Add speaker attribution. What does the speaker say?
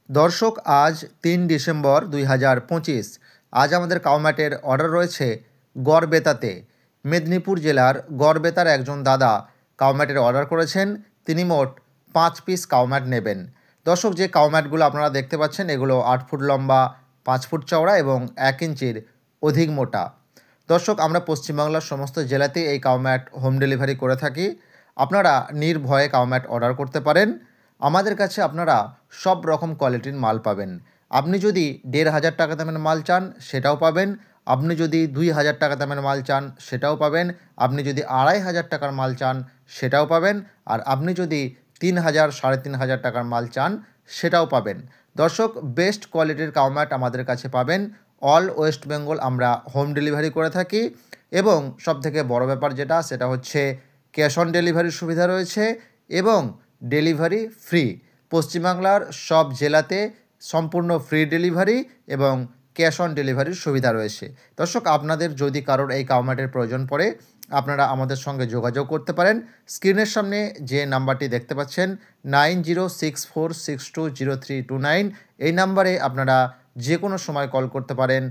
Speaker 1: দর্শক, আজ ৩ ডিসেম্বর ২০২৫। আজ আমাদের কাউম্যাটের অর্ডার রয়েছে গড়বেতাতে। মেদিনীপুর জেলার গড়বেতার একজন দাদা কাউম্যাটের অর্ডার করেছেন। তিনি মোট ৫ পিস কাউম্যাট নেবেন। দর্শক, যে কাউম্যাটগুলো আপনারা দেখতে পাচ্ছেন এগুলো ৮ ফুট লম্বা, ৫ ফুট চওড়া এবং ১ ইঞ্চির অধিক মোটা। দর্শক, আমরা পশ্চিমবাংলার সমস্ত জেলাতেই এই কাউম্যাট হোম ডেলিভারি করে থাকি। আপনারা নির্ভয়ে কাউম্যাট অর্ডার করতে পারেন। আমাদের কাছে আপনারা সব রকম কোয়ালিটির মাল পাবেন। আপনি যদি ১,৫০০ টাকা দামের মাল চান সেটাও পাবেন। আপনি যদি ২,০০০ টাকা দামের মাল চান সেটাও পাবেন। আপনি যদি ২,৫০০ টাকার মাল চান সেটাও পাবেন। আর আপনি যদি ৩,০০০, ৩,৫০০ টাকার মাল চান সেটাও পাবেন। দর্শক, বেস্ট কোয়ালিটির কাউম্যাট আমাদের কাছে পাবেন। অল ওয়েস্ট বেঙ্গল আমরা হোম ডেলিভারি করে থাকি এবং সবথেকে বড় ব্যাপার সেটা হচ্ছে ক্যাশ অন ডেলিভারির সুবিধা রয়েছে এবং ডেলিভারি ফ্রি। পশ্চিমবাংলার সব জেলাতে সম্পূর্ণ ফ্রি ডেলিভারি এবং ক্যাশ অন ডেলিভারির সুবিধা রয়েছে। দর্শক, আপনাদের যদি কারোর এই কাউম্যাটের প্রয়োজন পড়ে আপনারা আমাদের সঙ্গে যোগাযোগ করতে পারেন। স্ক্রিনের সামনে যে নাম্বারটি দেখতে পাচ্ছেন 9064620329, এই নাম্বারে আপনারা যে কোনো সময় কল করতে পারেন।